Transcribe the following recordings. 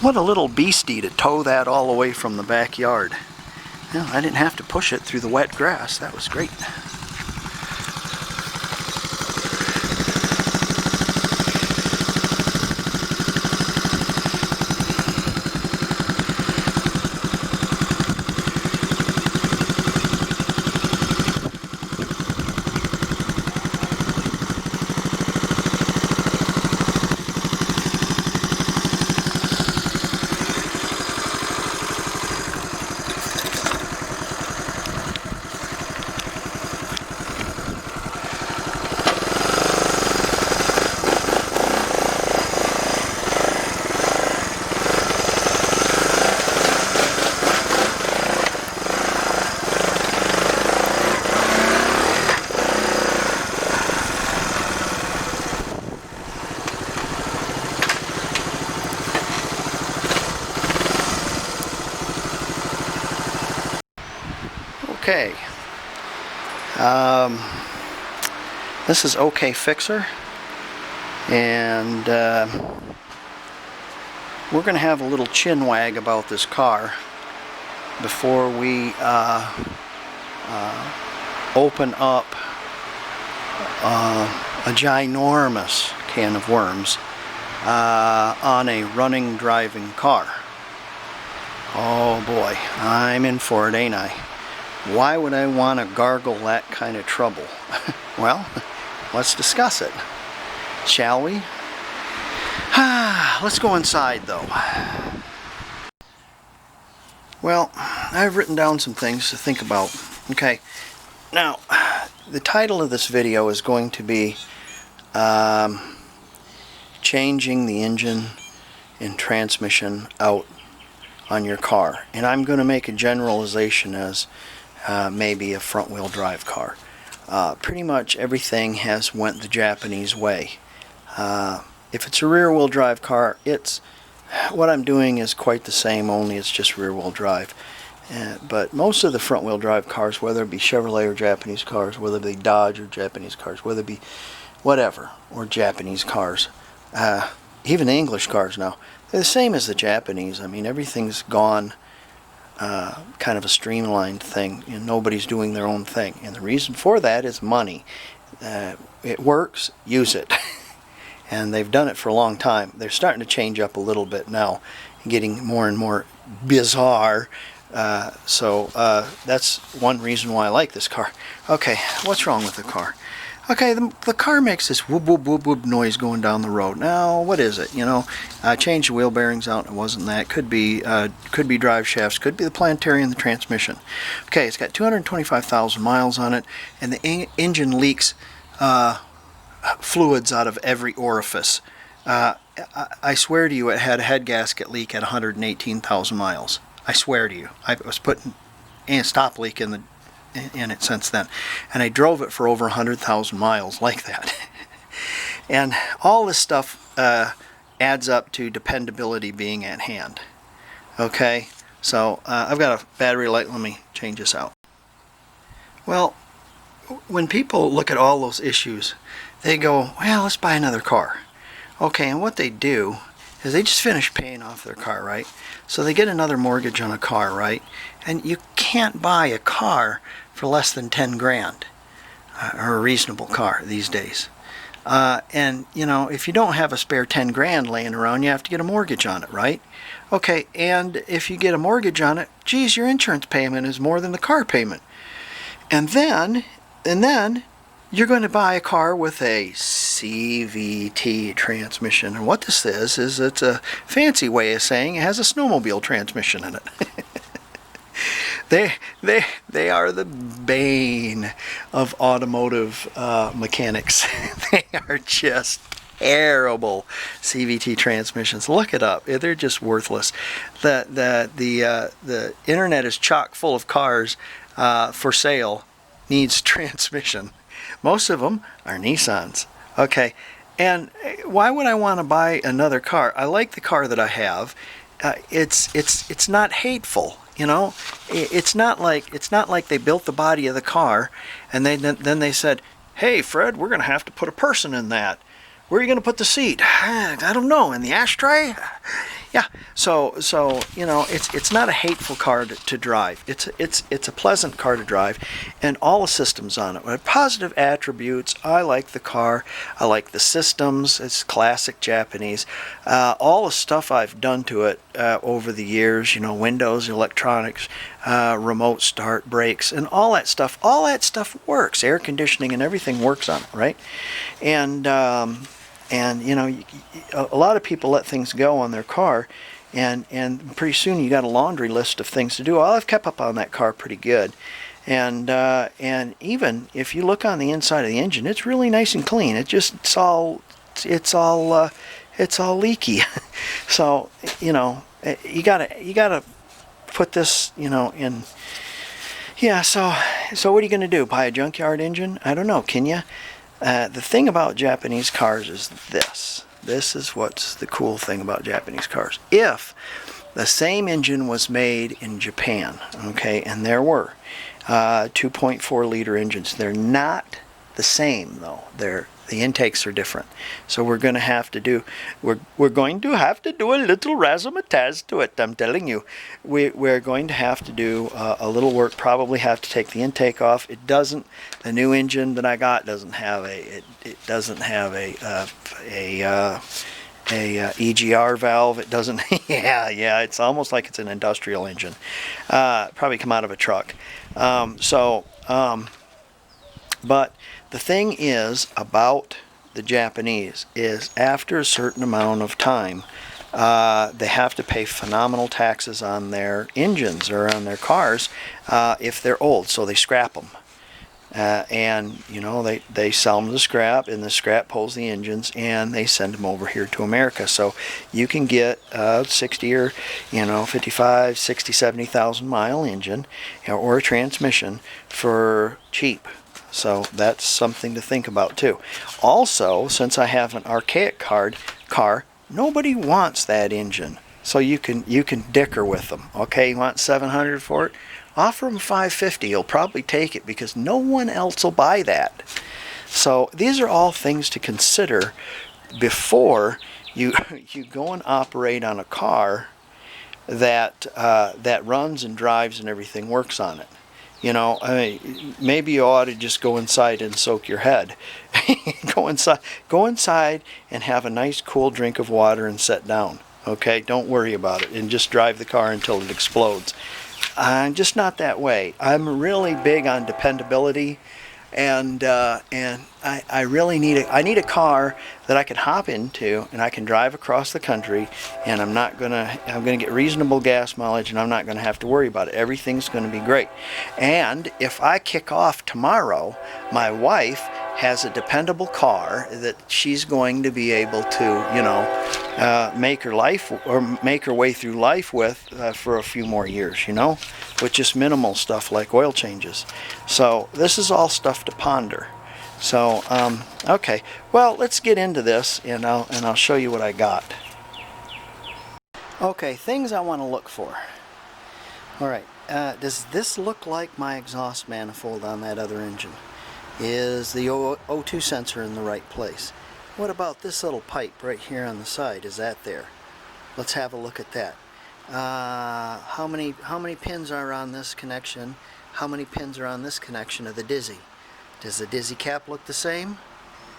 What a little beastie to tow that all the way from the backyard. No, I didn't have to push it through the wet grass. That was great. Okay, this is OK Fixer, and we're going to have a little chin wag about this car before we open up a ginormous can of worms on a running, driving car. Oh boy, I'm in for it, ain't I? Why would I want to gargle that kind of trouble? Well, let's discuss it, shall we? Let's go inside though. Well, I've written down some things to think about. Okay, now the title of this video is going to be changing the engine and transmission out on your car, and I'm going to make a generalization as maybe a front-wheel drive car. Pretty much everything has went the Japanese way. If it's a rear-wheel drive car, what I'm doing is quite the same, only it's just rear-wheel drive. But most of the front-wheel drive cars, whether it be Chevrolet or Japanese cars, whether it be Dodge or Japanese cars, whether it be whatever, or Japanese cars, even the English cars now, they're the same as the Japanese. I mean, everything's gone kind of a streamlined thing. You know, nobody's doing their own thing, and the reason for that is money. It works, use it. And they've done it for a long time. They're starting to change up a little bit now, getting more and more bizarre. So that's one reason why I like this car. Okay, what's wrong with the car? Okay, the car makes this whoop whoop whoop whoop noise going down the road. Now, what is it? You know, I changed the wheel bearings out. It wasn't that. Could be drive shafts. Could be the planetary in the transmission. Okay, it's got 225,000 miles on it, and the engine leaks fluids out of every orifice. I swear to you, it had a head gasket leak at 118,000 miles. I swear to you, I was putting a stop leak in it since then, and I drove it for over 100,000 miles like that. And all this stuff adds up to dependability being at hand. Okay, so I've got a battery light. Let me change this out. Well, when people look at all those issues, they go, well, let's buy another car. Okay, and what they do is they just finish paying off their car, right? So they get another mortgage on a car, right? And you can't buy a car for less than 10 grand, or a reasonable car these days. And, you know, if you don't have a spare 10 grand laying around, you have to get a mortgage on it, right? Okay, and if you get a mortgage on it, geez, your insurance payment is more than the car payment. And then you're going to buy a car with a CVT transmission. And what this is it's a fancy way of saying it has a snowmobile transmission in it. They are the bane of automotive mechanics. They are just terrible CVT transmissions. Look it up. They're just worthless. The internet is chock full of cars for sale needs transmission. Most of them are Nissans. Okay, and why would I want to buy another car? I like the car that I have. It's not hateful, you know. It's not like they built the body of the car and then they said, "Hey, Fred, we're going to have to put a person in that. Where are you going to put the seat?" I don't know, in the ashtray? Yeah, so you know, it's not a hateful car to drive. It's a pleasant car to drive, and all the systems on it. With positive attributes, I like the car. I like the systems. It's classic Japanese. All the stuff I've done to it over the years, you know, windows, electronics, remote start, brakes, and all that stuff. All that stuff works. Air conditioning and everything works on it, right? And you know, a lot of people let things go on their car, and pretty soon you got a laundry list of things to do. Well, I've kept up on that car pretty good, and even if you look on the inside of the engine, it's really nice and clean. It's all leaky. So you know, you gotta put this, you know, in. Yeah. So what are you gonna do? Buy a junkyard engine? I don't know. Can you? The thing about Japanese cars is this. This is what's the cool thing about Japanese cars. If the same engine was made in Japan, okay, and there were 2.4 liter engines, they're not the same though. The intakes are different. So we're going to have to do a little razzmatazz to it. I'm telling you, we're going to have to do a little work. Probably have to take the intake off. It doesn't. The new engine that I got doesn't have a EGR valve. It doesn't. yeah. It's almost like it's an industrial engine. Probably come out of a truck. But the thing is about the Japanese is after a certain amount of time, they have to pay phenomenal taxes on their engines or on their cars if they're old, so they scrap them. And you know, they sell them to scrap, and the scrap pulls the engines, and they send them over here to America. So you can get 60 or 55, 60, 70,000 mile engine or a transmission for cheap. So that's something to think about too. Also, since I have an archaic car, nobody wants that engine. So you can dicker with them. Okay, you want 700 for it? Offer them 550. You'll probably take it because no one else will buy that. So these are all things to consider before you go and operate on a car that runs and drives and everything works on it. You know, I mean, maybe you ought to just go inside and soak your head. Go inside and have a nice cool drink of water and sit down. Okay, don't worry about it, and just drive the car until it explodes. I'm just not that way. I'm really big on dependability, and I really need a car that I can hop into and I can drive across the country, and I'm gonna get reasonable gas mileage, and I'm not gonna have to worry about it. Everything's gonna be great. And if I kick off tomorrow, my wife has a dependable car that she's going to be able to, make her life or make her way through life with for a few more years, with just minimal stuff like oil changes. So this is all stuff to ponder. So okay, well, let's get into this, and I'll show you what I got. Okay, things I want to look for. All right, does this look like my exhaust manifold on that other engine? Is the O2 sensor in the right place? What about this little pipe right here on the side? Is that there? Let's have a look at that. How many pins are on this connection? How many pins are on this connection of the dizzy? Does the dizzy cap look the same?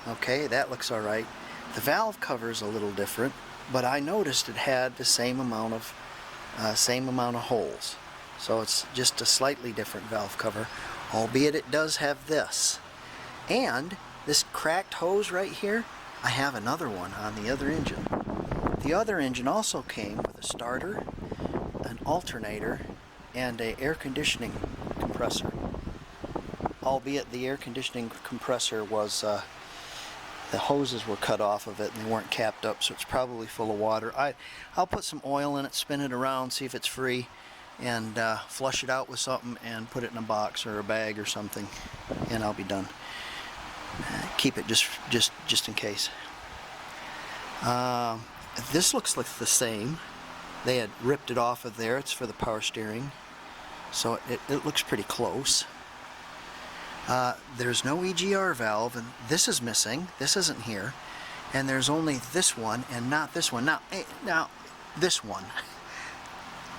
Okay, that looks all right. The valve cover is a little different, but I noticed it had the same amount of holes. So it's just a slightly different valve cover, albeit it does have this. And this cracked hose right here, I have another one on the other engine. The other engine also came with a starter, an alternator, and an air conditioning compressor. Albeit the air conditioning compressor was, the hoses were cut off of it and they weren't capped up, so it's probably full of water. I'll put some oil in it, spin it around, see if it's free, and flush it out with something and put it in a box or a bag or something, and I'll be done. Keep it just in case. This looks like the same. They had ripped it off of there. It's for the power steering, so it looks pretty close. There's no EGR valve, and this is missing. This isn't here, and there's only this one and not this one. Now this one.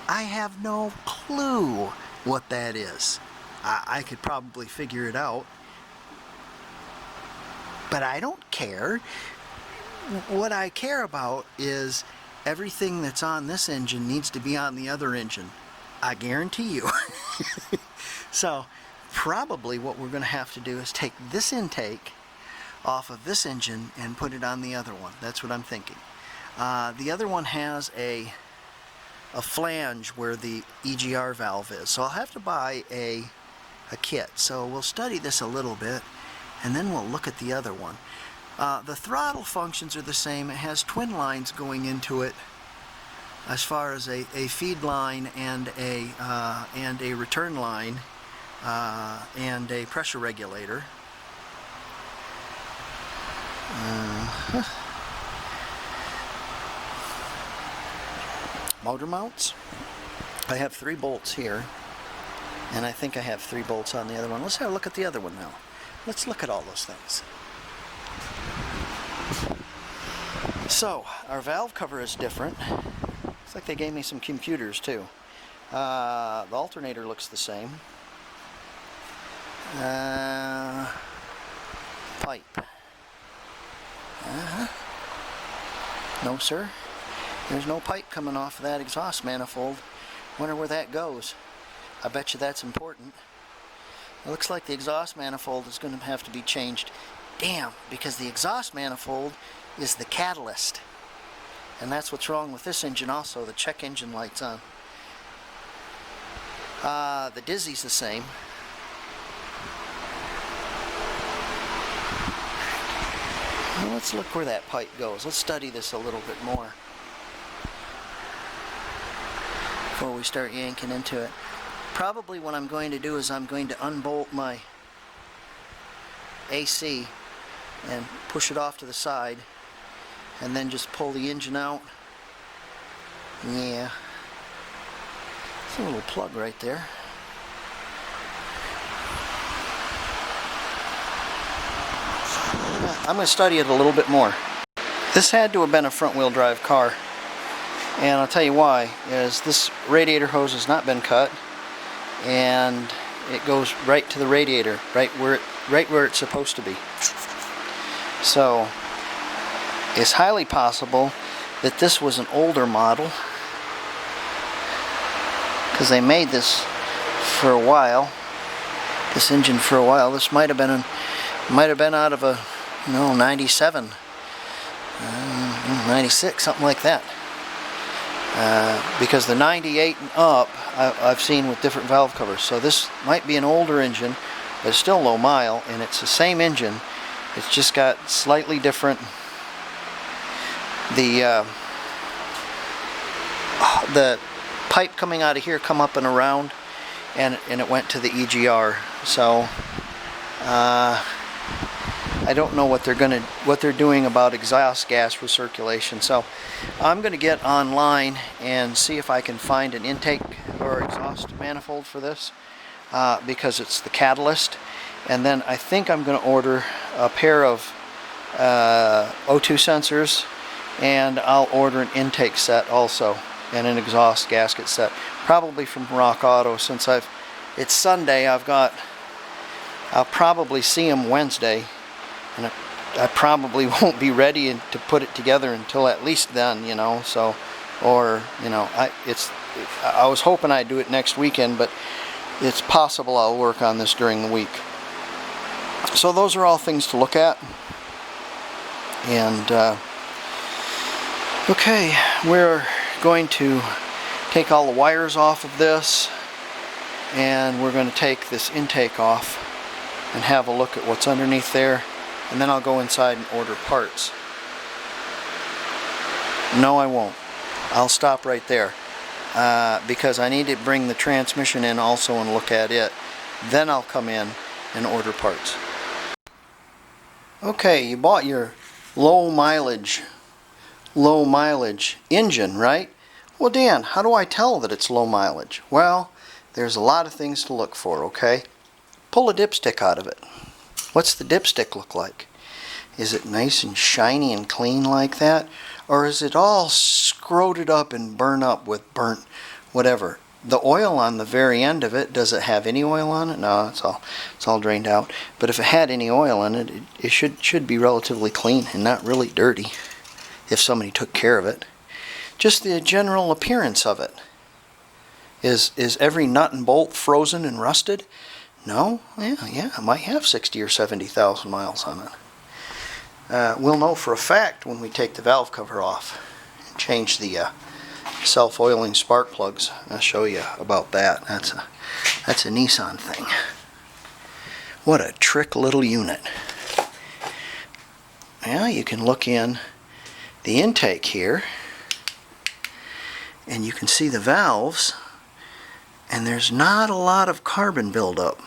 I have no clue what that is. I could probably figure it out, but I don't care. What I care about is everything that's on this engine needs to be on the other engine. I guarantee you. So probably what we're going to have to do is take this intake off of this engine and put it on the other one. That's what I'm thinking. The other one has a flange where the EGR valve is, so I'll have to buy a kit. So we'll study this a little bit and then we'll look at the other one. The throttle functions are the same. It has twin lines going into it as far as a feed line and a return line and a pressure regulator. Motor mounts. I have 3 bolts here, and I think I have 3 bolts on the other one. Let's have a look at the other one now. Let's look at all those things. So, our valve cover is different. Looks like they gave me some computers too. The alternator looks the same. Pipe. No, sir. There's no pipe coming off of that exhaust manifold. Wonder where that goes. I bet you that's important. It looks like the exhaust manifold is going to have to be changed. Damn, because the exhaust manifold is the catalyst. And that's what's wrong with this engine also. The check engine light's on. The dizzy's the same. Well, let's look where that pipe goes. Let's study this a little bit more before we start yanking into it. Probably what I'm going to do is I'm going to unbolt my AC and push it off to the side and then just pull the engine out. Yeah, it's a little plug right there. I'm going to study it a little bit more. This had to have been a front-wheel drive car, and I'll tell you why. Is this radiator hose has not been cut, and it goes right to the radiator, right where it's supposed to be. So it's highly possible that this was an older model, because they made this for a while. This engine for a while. This might have been out of a 97, 96, something like that. Because the 98 and up, I've seen with different valve covers. So this might be an older engine, but it's still low mile, and it's the same engine. It's just got slightly different. The pipe coming out of here come up and around, and it went to the EGR. So I don't know what they're doing about exhaust gas recirculation. So I'm going to get online and see if I can find an intake or exhaust manifold for this, because it's the catalyst. And then I think I'm going to order a pair of O2 sensors, and I'll order an intake set also and an exhaust gasket set, probably from Rock Auto. Since it's Sunday, I'll probably see them Wednesday. And I probably won't be ready to put it together until at least then, so, or, I was hoping I'd do it next weekend, but it's possible I'll work on this during the week. So those are all things to look at. And, okay, we're going to take all the wires off of this, and we're going to take this intake off and have a look at what's underneath there. And then I'll go inside and order parts. No, I won't. I'll stop right there, because I need to bring the transmission in also and look at it. Then I'll come in and order parts. Okay, you bought your low mileage engine, right? Well, Dan, how do I tell that it's low mileage? Well, there's a lot of things to look for, okay? Pull a dipstick out of it. What's the dipstick look like? Is it nice and shiny and clean like that? Or is it all scroted up and burned up with burnt whatever? The oil on the very end of it, does it have any oil on it? No, it's all drained out. But if it had any oil in it, it should be relatively clean and not really dirty if somebody took care of it. Just the general appearance of it. Is every nut and bolt frozen and rusted? No? Yeah, it might have 60 or 70,000 miles on it. We'll know for a fact when we take the valve cover off and change the self-oiling spark plugs. I'll show you about that. That's a Nissan thing. What a trick little unit. Yeah, you can look in the intake here and you can see the valves, and there's not a lot of carbon buildup.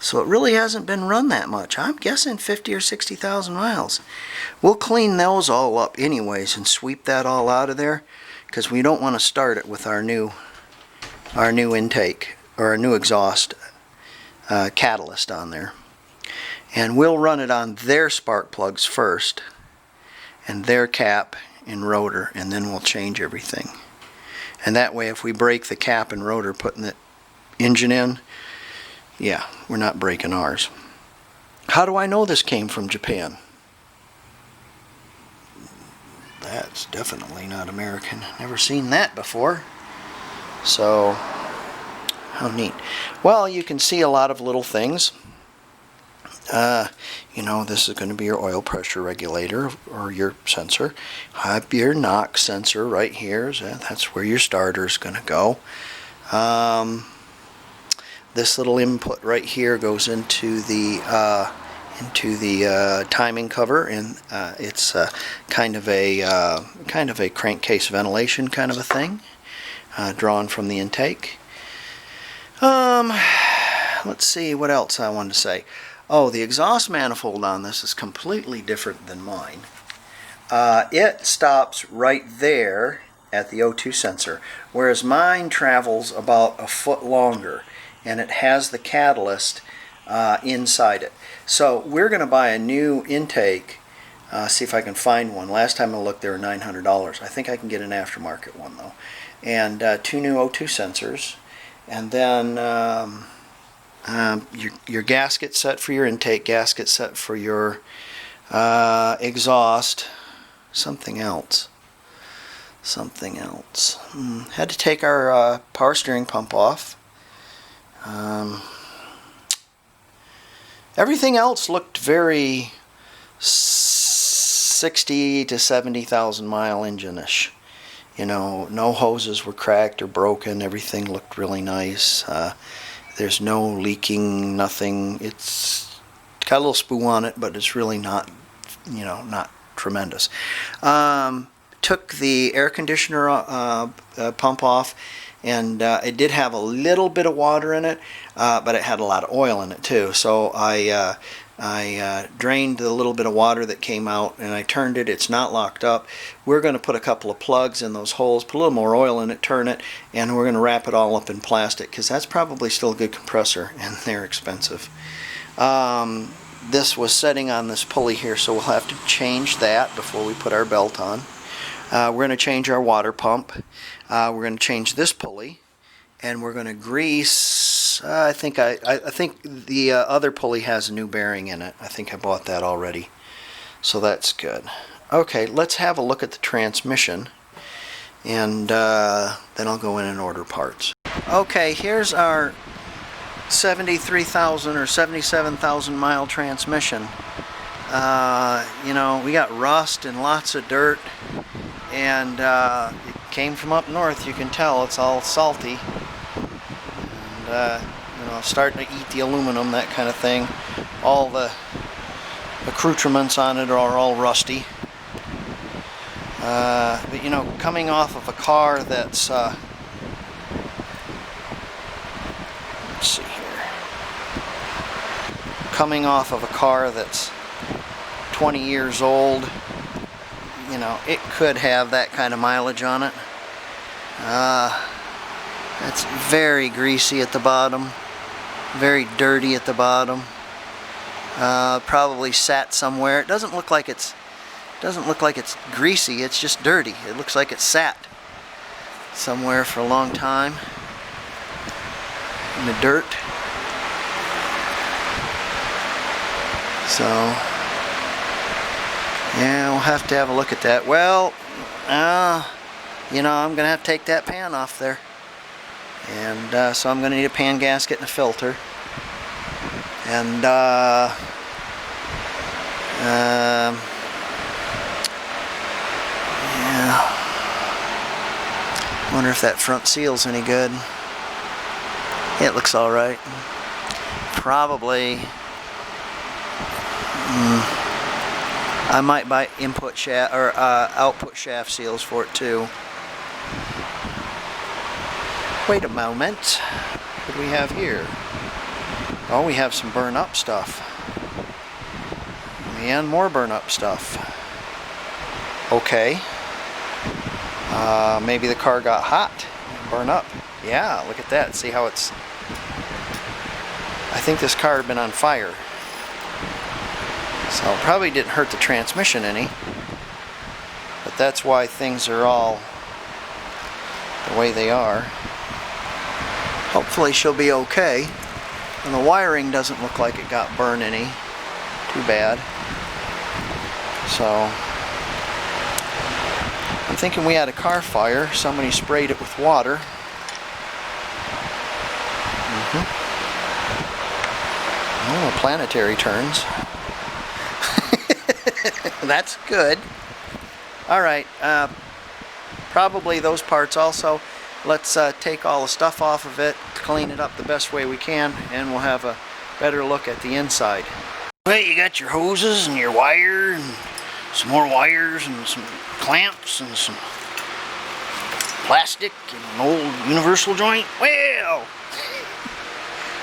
So it really hasn't been run that much. I'm guessing 50 or 60,000 miles. We'll clean those all up anyways and sweep that all out of there, because we don't want to start it with our new intake or our new exhaust catalyst on there. And we'll run it on their spark plugs first and their cap and rotor, and then we'll change everything. And that way, if we break the cap and rotor putting the engine in, yeah, we're not breaking ours. How do I know this came from Japan? That's definitely not American. Never seen that before. So, how neat. Well, you can see a lot of little things. You know, this is going to be your oil pressure regulator or your sensor. Have your knock sensor right here. That's where your starter is going to go. This little input right here goes into the timing cover, and it's kind of a crankcase ventilation kind of a thing, drawn from the intake. Let's see what else I wanted to say. Oh, the exhaust manifold on this is completely different than mine. It stops right there at the O2 sensor, whereas mine travels about a foot longer, and it has the catalyst inside it. So we're going to buy a new intake, see if I can find one. Last time I looked, they were $900. I think I can get an aftermarket one though. And 2 new O2 sensors, and then your gasket set for your intake, gasket set for your exhaust, something else. Had to take our power steering pump off. Everything else looked very 60 to 70,000 mile engine-ish. You know, no hoses were cracked or broken. Everything looked really nice. There's no leaking, nothing. It's got a little spoo on it, but it's really not, you know, not tremendous. Took the air conditioner pump off, and it did have a little bit of water in it, but it had a lot of oil in it too. So I drained the little bit of water that came out, and I turned it. It's not locked up. We're going to put a couple of plugs in those holes, put a little more oil in it, turn it, and we're going to wrap it all up in plastic, because that's probably still a good compressor, and they're expensive. This was setting on this pulley here, so we'll have to change that before we put our belt on. We're going to change our water pump. We're going to change this pulley, and we're going to grease. I think the other pulley has a new bearing in it. I think I bought that already, so that's good. Okay, let's have a look at the transmission, and then I'll go in and order parts. Okay, here's our 73,000 or 77,000 mile transmission. You know, we got rust and lots of dirt, and it came from up north. You can tell it's all salty, and you know, starting to eat the aluminum, that kind of thing. All the accoutrements on it are all rusty. But you know, coming off of a car that's let's see here, coming off of a car that's 20 years old, you know, it could have that kind of mileage on it. It's very greasy at the bottom, very dirty at the bottom. Probably sat somewhere. It doesn't look like it's greasy. It's just dirty. It looks like it sat somewhere for a long time in the dirt. So yeah, we'll have to have a look at that. Well, you know, I'm gonna have to take that pan off there, and so I'm gonna need a pan gasket and a filter, and yeah, wonder if that front seal's any good. Yeah, it looks all right. Probably. I might buy input shaft or output shaft seals for it too. Wait a moment. What do we have here? Oh, we have some burn up stuff. And more burn up stuff. Okay. Maybe the car got hot. Burn up. Yeah, look at that. See how it's... I think this car had been on fire. So it probably didn't hurt the transmission any, but that's why things are all the way they are. Hopefully she'll be okay, and the wiring doesn't look like it got burned any. Too bad. So I'm thinking we had a car fire. Somebody sprayed it with water. Oh, planetary turns. That's good. Alright, probably those parts also. Let's take all the stuff off of it, clean it up the best way we can, and we'll have a better look at the inside. Well, you got your hoses and your wire and some more wires and some clamps and some plastic and an old universal joint. Well,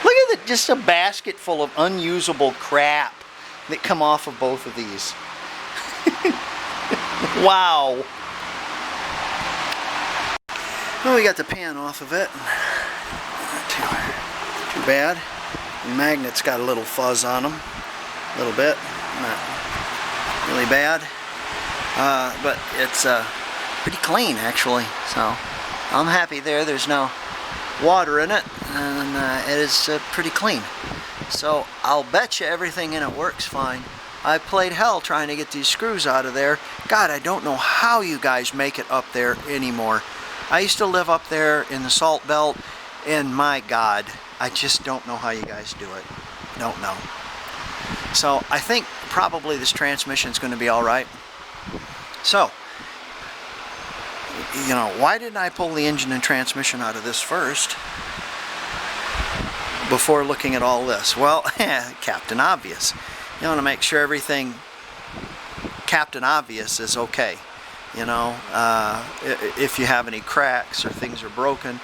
look at it, just a basket full of unusable crap that come off of both of these. Wow. Well, we got the pan off of it. Not too bad. The magnet's got a little fuzz on them. A little bit. Not really bad. But it's pretty clean, actually. So I'm happy there. There's no water in it. And it is pretty clean. So I'll bet you everything in it works fine. I played hell trying to get these screws out of there. God, I don't know how you guys make it up there anymore. I used to live up there in the Salt Belt, and my God, I just don't know how you guys do it. Don't know. So I think probably this transmission is going to be all right. So, you know, why didn't I pull the engine and transmission out of this first before looking at all this? Well, Captain Obvious. You want to make sure everything Captain Obvious is okay. You know, if you have any cracks or things are broken,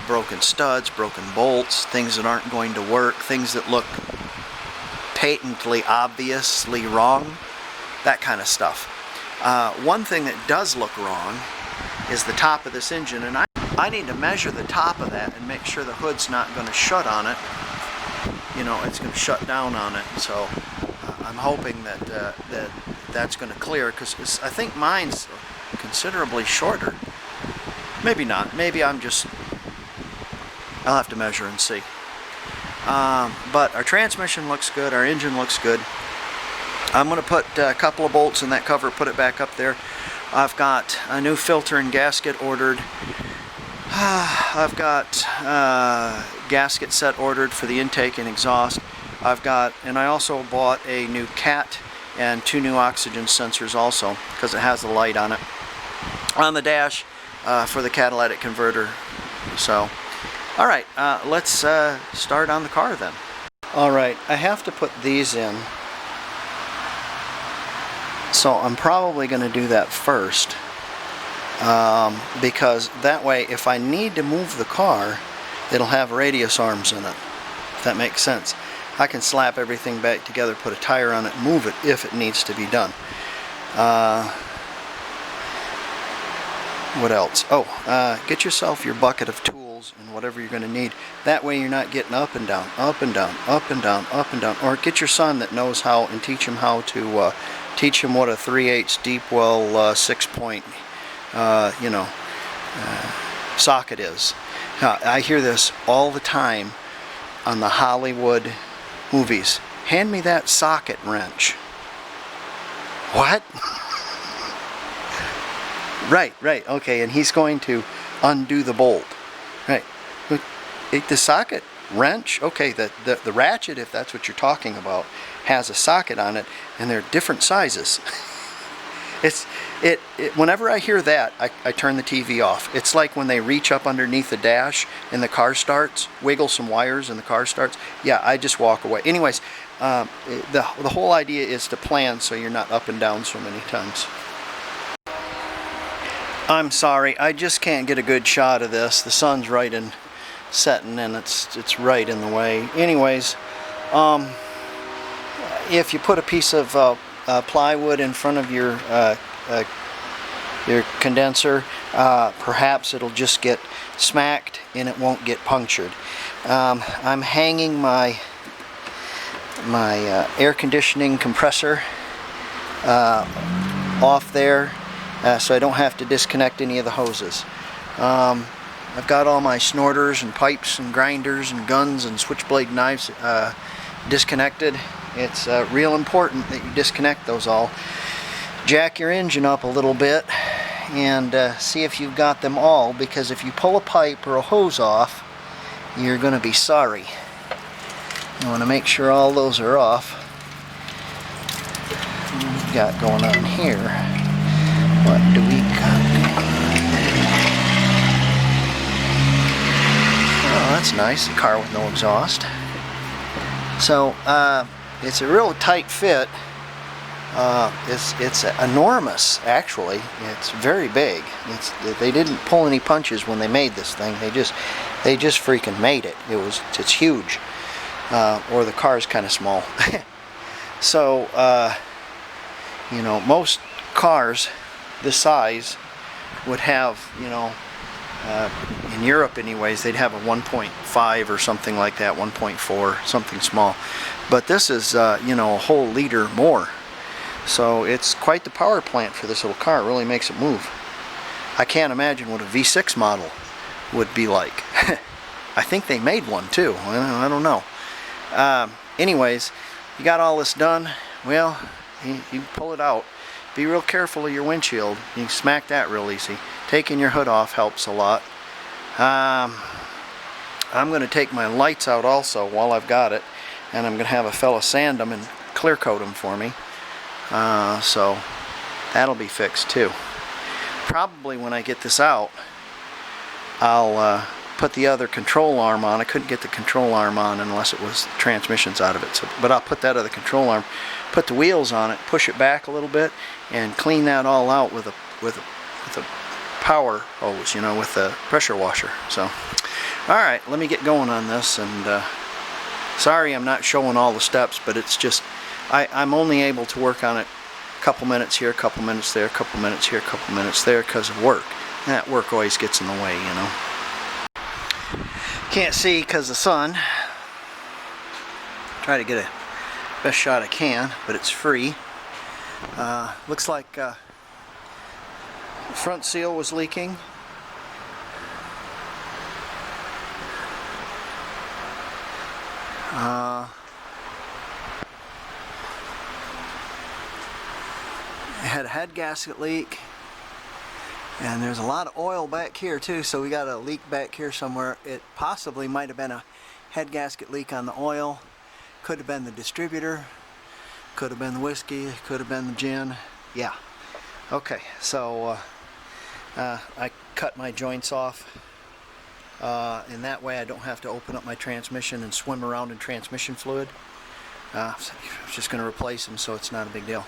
broken studs, broken bolts, things that aren't going to work, things that look patently obviously wrong, that kind of stuff. One thing that does look wrong is the top of this engine, and I need to measure the top of that and make sure the hood's not going to shut on it. You know, it's going to shut down on it. So I'm hoping that that's going to clear, because I think mine's considerably shorter. Maybe not. Maybe I'll have to measure and see. But our transmission looks good. Our engine looks good. I'm going to put a couple of bolts in that cover, put it back up there. I've got a new filter and gasket ordered. I've got gasket set ordered for the intake and exhaust. And I also bought a new cat and 2 new oxygen sensors also, because it has the light on it on the dash for the catalytic converter. So, all right, let's start on the car then. All right, I have to put these in, so I'm probably going to do that first, because that way, if I need to move the car, it'll have radius arms in it, if that makes sense. I can slap everything back together, put a tire on it, and move it if it needs to be done. What else? Oh, get yourself your bucket of tools holes and whatever you're going to need. That way you're not getting up and down, up and down, up and down, up and down. Or get your son that knows how and teach him how to teach him what a 3/8 deep well 6-point socket is. Now, I hear this all the time on the Hollywood movies. Hand me that socket wrench. What? Right, okay, and he's going to undo the bolt. Right. The socket wrench, okay, the ratchet, if that's what you're talking about, has a socket on it, and they're different sizes. Whenever I hear that, I turn the TV off. It's like when they reach up underneath the dash and the car starts, wiggle some wires and the car starts. Yeah, I just walk away. Anyways, the whole idea is to plan so you're not up and down so many times. I'm sorry, I just can't get a good shot of this. The sun's right in setting and it's right in the way. Anyways, if you put a piece of plywood in front of your condenser, perhaps it'll just get smacked and it won't get punctured. I'm hanging my air conditioning compressor off there so I don't have to disconnect any of the hoses. I've got all my snorters and pipes and grinders and guns and switchblade knives disconnected. It's real important that you disconnect those all. Jack your engine up a little bit and see if you've got them all, because if you pull a pipe or a hose off, you're going to be sorry. You want to make sure all those are off. What do we got going on here? What do we got? Oh, that's nice. A car with no exhaust. So, it's a real tight fit. It's enormous, actually. It's very big. They didn't pull any punches when they made this thing. They just freaking made it. It's huge. Or the car's kind of small. So, most cars this size would have, in Europe anyways, they'd have a 1.5 or something like that, 1.4, something small. But this is, a whole liter more. So it's quite the power plant for this little car. It really makes it move. I can't imagine what a V6 model would be like. I think they made one too. I don't know. Anyways, you got all this done. Well, you pull it out. Be real careful of your windshield. You can smack that real easy. Taking your hood off helps a lot. I'm going to take my lights out also while I've got it, and I'm going to have a fella sand them and clear coat them for me. So that'll be fixed too. Probably when I get this out, I'll put the other control arm on. I couldn't get the control arm on unless it was transmissions out of it. But I'll put that other control arm, put the wheels on it, push it back a little bit, and clean that all out with a power hose, with the pressure washer. So, all right, let me get going on this. And sorry, I'm not showing all the steps, but it's just I'm only able to work on it a couple minutes here, a couple minutes there, a couple minutes here, a couple minutes there because of work. And that work always gets in the way, Can't see because of the sun. Try to get a best shot I can, but it's free. Looks like the front seal was leaking. It had a head gasket leak, and there's a lot of oil back here too, so we got a leak back here somewhere. It possibly might have been a head gasket leak on the oil. Could have been the distributor, could have been the whiskey, could have been the gin. Yeah. Okay, so I cut my joints off, and that way I don't have to open up my transmission and swim around in transmission fluid. I'm just going to replace them, so it's not a big deal.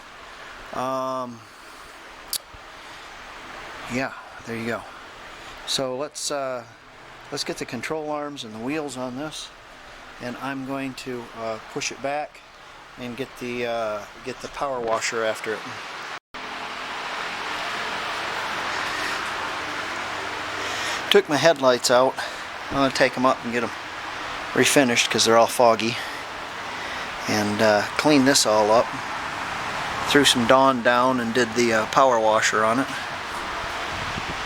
Yeah, there you go. So let's get the control arms and the wheels on this, and I'm going to push it back and get the power washer after it. Took my headlights out. I'm going to take them up and get them refinished because they're all foggy. And clean this all up. Threw some Dawn down and did the power washer on it.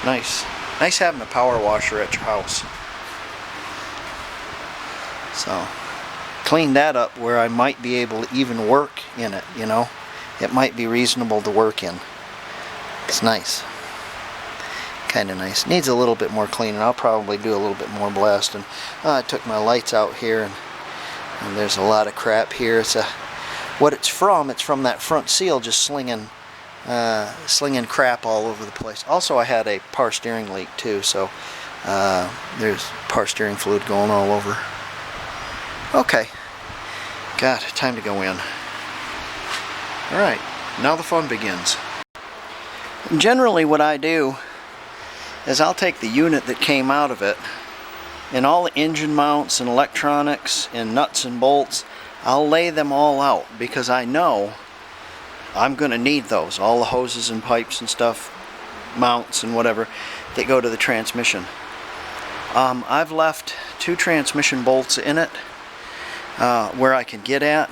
Nice. Nice having a power washer at your house. So, clean that up where I might be able to even work in it, you know. It might be reasonable to work in. It's nice. Kind of nice. Needs a little bit more cleaning. I'll probably do a little bit more blasting. I took my lights out here and there's a lot of crap here. It's what it's from that front seal just slinging crap all over the place. Also, I had a power steering leak too, so there's power steering fluid going all over. Okay, God, time to go in. Alright, now the fun begins. Generally what I do is I'll take the unit that came out of it and all the engine mounts and electronics and nuts and bolts, I'll lay them all out because I know I'm going to need those. All the hoses and pipes and stuff, mounts and whatever that go to the transmission. I've left 2 transmission bolts in it where I can get at,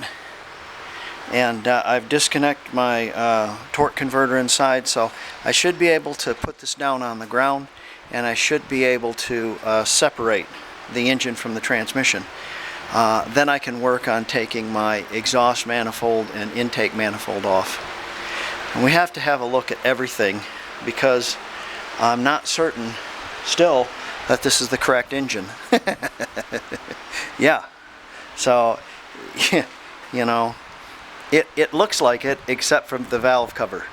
and I've disconnected my torque converter inside, so I should be able to put this down on the ground, and I should be able to separate the engine from the transmission. Then I can work on taking my exhaust manifold and intake manifold off. And we have to have a look at everything because I'm not certain still that this is the correct engine. Yeah. So, you know, it looks like it except from the valve cover.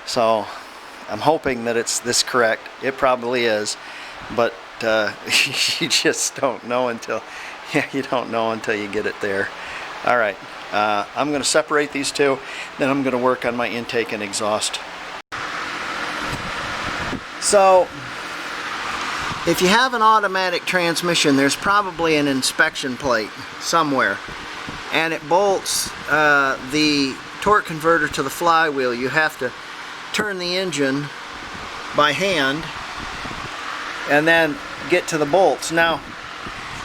So I'm hoping that it's this correct. It probably is, but you just don't know until you don't know until you get it there. All right, I'm going to separate these two, then I'm going to work on my intake and exhaust. So if you have an automatic transmission, there's probably an inspection plate somewhere, and it bolts the torque converter to the flywheel. You have to turn the engine by hand and then get to the bolts. Now,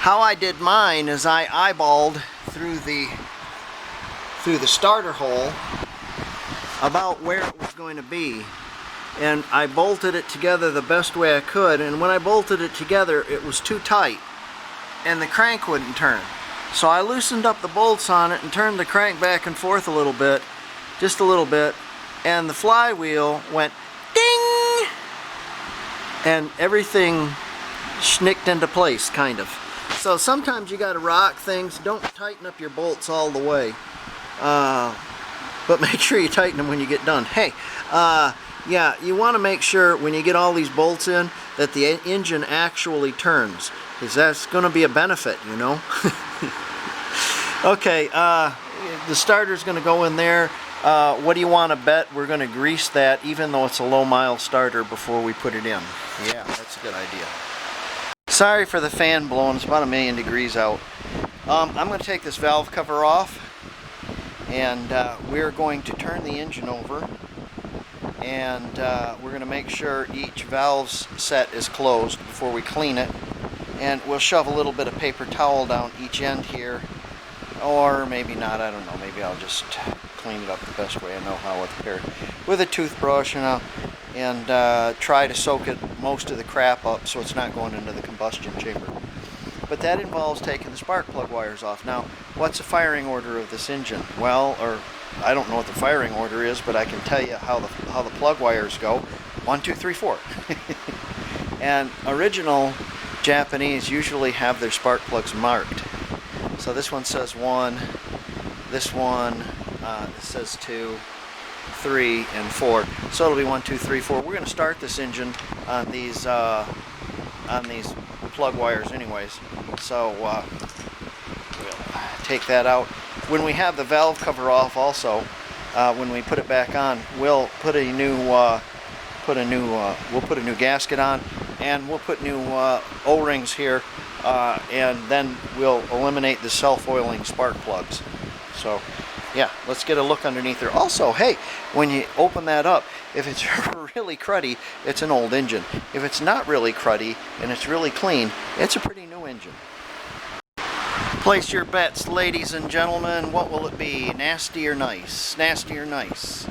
how I did mine is I eyeballed through the starter hole about where it was going to be, and I bolted it together the best way I could, and when I bolted it together it was too tight and the crank wouldn't turn. So I loosened up the bolts on it and turned the crank back and forth a little bit, just a little bit, and the flywheel went ding, and everything schnicked into place, kind of. So sometimes you got to rock things. Don't tighten up your bolts all the way, but make sure you tighten them when you get done. Hey, yeah, you want to make sure when you get all these bolts in that the engine actually turns, because that's going to be a benefit, you know. Okay, the starter's going to go in there. What do you want to bet we're going to grease that even though it's a low mile starter before we put it in? Yeah, that's a good idea. Sorry for the fan blowing, it's about 1,000,000 degrees out. I'm going to take this valve cover off, and we're going to turn the engine over, and we're going to make sure each valve set is closed before we clean it, and we'll shove a little bit of paper towel down each end here, or maybe not, I don't know, maybe I'll just clean it up the best way I know how with a toothbrush, you know, and try to soak most of the crap up so it's not going into the combustion chamber. But that involves taking the spark plug wires off. Now, what's the firing order of this engine? Well, or I don't know what the firing order is, but I can tell you how the plug wires go. 1, 2, 3, 4. And original Japanese usually have their spark plugs marked. So this one says 1, this one says 2, 3, and 4. So it'll be 1, 2, 3, 4. We're going to start this engine on these plug wires anyways. So we'll take that out. When we have the valve cover off, also, when we put it back on, we'll put a new gasket on, and we'll put new O-rings here, and then we'll eliminate the self-oiling spark plugs. So Yeah, let's get a look underneath there. Also, hey, when you open that up, if it's really cruddy, it's an old engine. If it's not really cruddy and it's really clean, it's a pretty new engine. Place your bets, ladies and gentlemen. What will it be? Nasty or nice? Nasty or nice?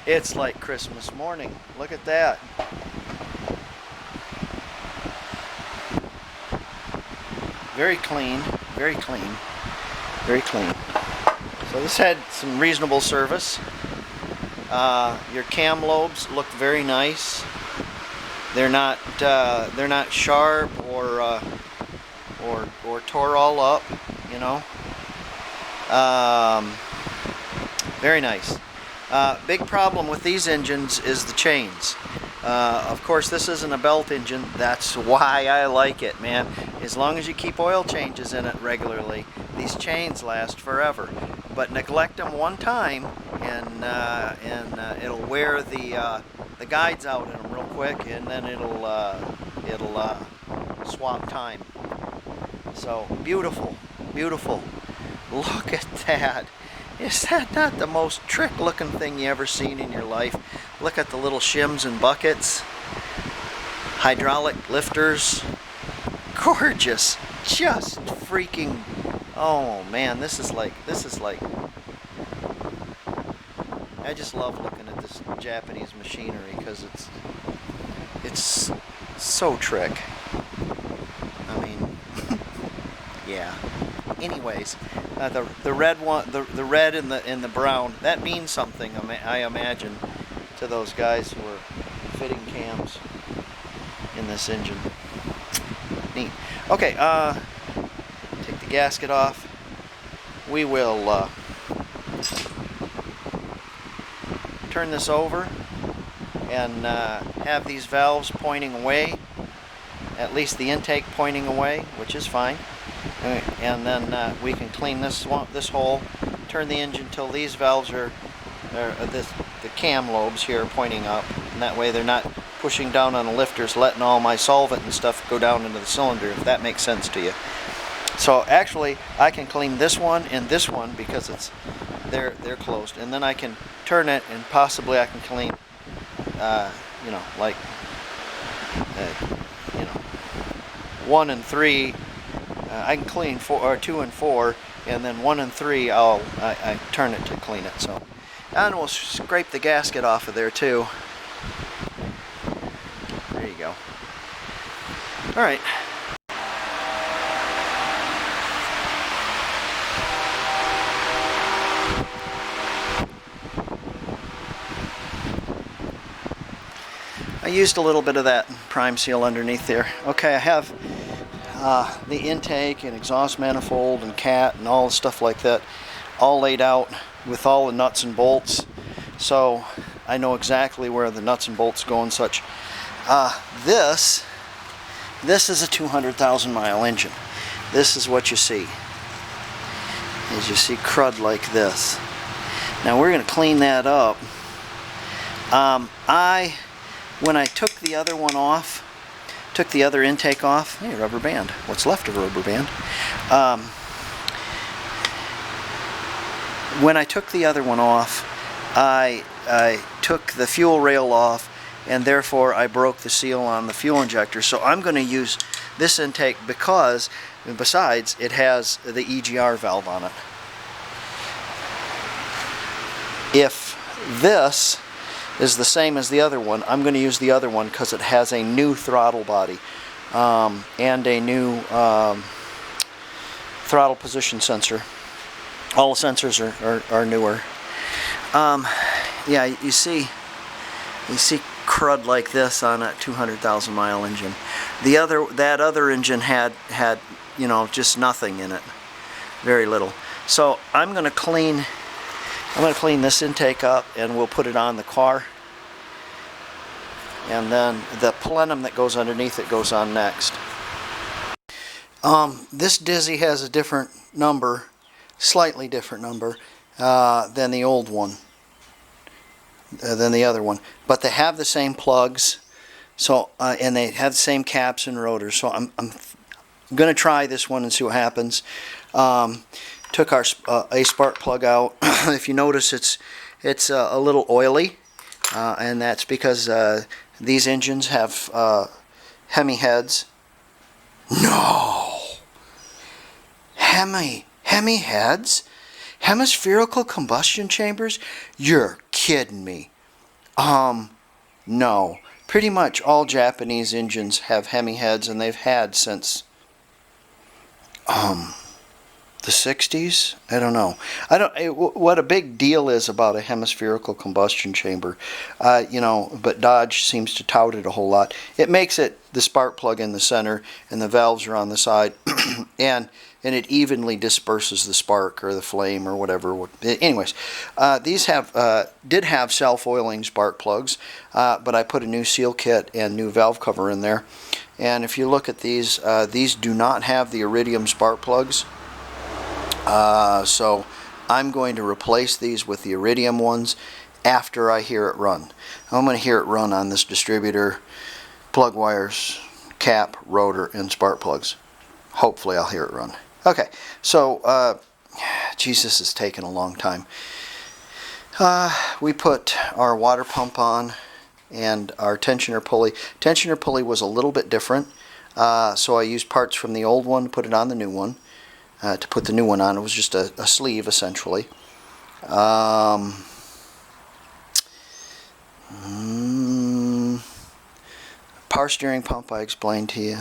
It's like Christmas morning. Look at that. Very clean, very clean, very clean. So this had some reasonable service. Your cam lobes look very nice. They're not sharp or tore all up, you know. Very nice. Big problem with these engines is the chains. Of course, this isn't a belt engine. That's why I like it, man. As long as you keep oil changes in it regularly, these chains last forever. But neglect them one time, and it'll wear the guides out in them real quick, and then it'll swap time. So beautiful, beautiful. Look at that. Is that not the most trick-looking thing you ever seen in your life? Look at the little shims and buckets, hydraulic lifters, gorgeous, just freaking. Oh man, this is like. I just love looking at this Japanese machinery because it's so trick. I mean, yeah. Anyways, the red one, the red and the brown, that means something. I imagine to those guys who are fitting cams in this engine. Neat. Okay, take the gasket off. We will turn this over and have these valves pointing away, at least the intake pointing away, which is fine. And then we can clean this hole, turn the engine till these valves are the cam lobes here are pointing up, and that way they're not pushing down on the lifters, letting all my solvent and stuff go down into the cylinder, if that makes sense to you. So actually I can clean this one and this one because they're closed, and then I can turn it and possibly I can clean you know, like 1 and 3. I can clean 2 and 4, and then 1 and 3 I turn it to clean it. So, and we'll scrape the gasket off of there too. There you go. All right. I used a little bit of that prime seal underneath there. Okay, I have the intake and exhaust manifold and cat and all the stuff like that all laid out with all the nuts and bolts, so I know exactly where the nuts and bolts go and such. This is a 200,000 mile engine. This is what you see. As you see crud like this. Now we're going to clean that up. When I took the other one off, took the other intake off, hey, rubber band, what's left of a rubber band. When I took the other one off, I took the fuel rail off, and therefore I broke the seal on the fuel injector. So I'm going to use this intake because, besides, it has the EGR valve on it. If this is the same as the other one, I'm going to use the other one because it has a new throttle body and a new throttle position sensor. All the sensors are newer. Yeah, you see crud like this on a 200,000 mile engine. That other engine had just nothing in it, very little. So I'm going to clean this intake up, and we'll put it on the car, and then the plenum that goes underneath it goes on next. This Dizzy has a different number, slightly different number than the old one, than the other one, but they have the same plugs, so and they have the same caps and rotors. So I'm going to try this one and see what happens. took our a spark plug out. If you notice, it's a little oily, and that's because these engines have Hemi heads. No, Hemi heads, hemispherical combustion chambers. You're kidding me. No. Pretty much all Japanese engines have Hemi heads, and they've had since the 60s. I don't know. What a big deal is about a hemispherical combustion chamber, you know, but Dodge seems to tout it a whole lot. It makes it the spark plug in the center and the valves are on the side, and it evenly disperses the spark or the flame or whatever. Anyways, these did have self-oiling spark plugs, but I put a new seal kit and new valve cover in there. And if you look at these do not have the iridium spark plugs. So I'm going to replace these with the iridium ones after I hear it run. I'm going to hear it run on this distributor, plug wires, cap, rotor, and spark plugs. Hopefully I'll hear it run. Okay, so, geez, this is taking a long time. We put our water pump on and our tensioner pulley. Tensioner pulley was a little bit different, so I used parts from the old one to put it on the new one. To put the new one on, it was just a sleeve, essentially. Power steering pump I explained to you.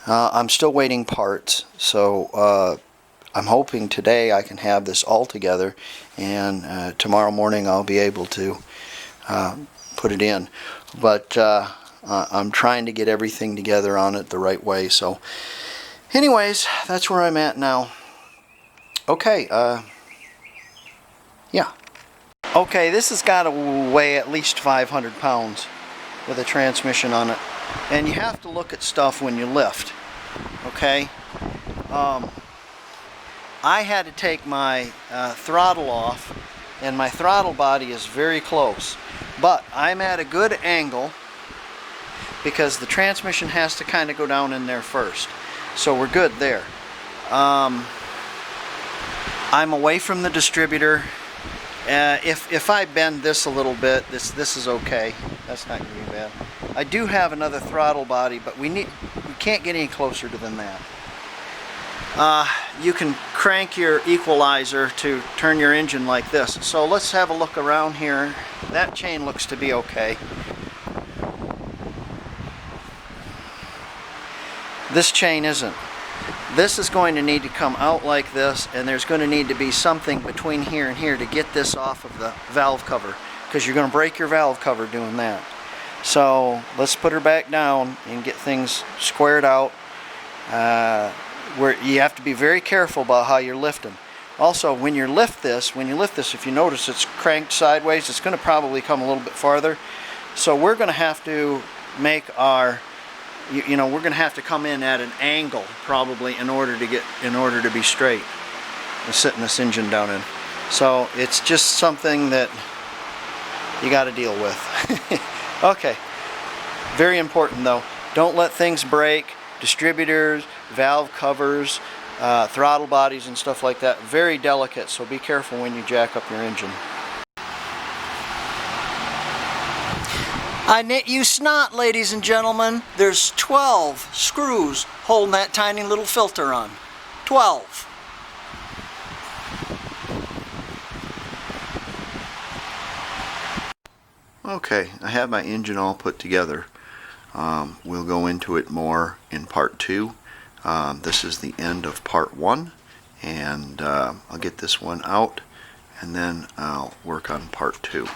I'm still waiting parts, so I'm hoping today I can have this all together, and tomorrow morning I'll be able to put it in. But I'm trying to get everything together on it the right way. So anyways, that's where I'm at now. Okay, yeah. Okay, this has got to weigh at least 500 pounds with a transmission on it. And you have to look at stuff when you lift. Okay? I had to take my throttle off, and my throttle body is very close. But I'm at a good angle because the transmission has to kind of go down in there first. So we're good there. I'm away from the distributor. If I bend this a little bit, this is okay. That's not going to be bad. I do have another throttle body, but we can't get any closer than that. You can crank your equalizer to turn your engine like this. So let's have a look around here. That chain looks to be okay. This chain isn't. This is going to need to come out like this, and there's going to need to be something between here and here to get this off of the valve cover, because you're going to break your valve cover doing that. So let's put her back down and get things squared out. Where you have to be very careful about how you're lifting. Also, when you lift this, if you notice it's cranked sideways, it's going to probably come a little bit farther. So we're going to have to make our, we're going to have to come in at an angle probably in order to be straight and sitting this engine down in. So it's just something that you got to deal with. Okay, very important though. Don't let things break. Distributors, valve covers, throttle bodies and stuff like that. Very delicate, so be careful when you jack up your engine. I knit you snot, ladies and gentlemen. There's 12 screws holding that tiny little filter on. 12. Okay, I have my engine all put together. We'll go into it more in part 2. This is the end of part 1, and I'll get this one out, and then I'll work on part 2.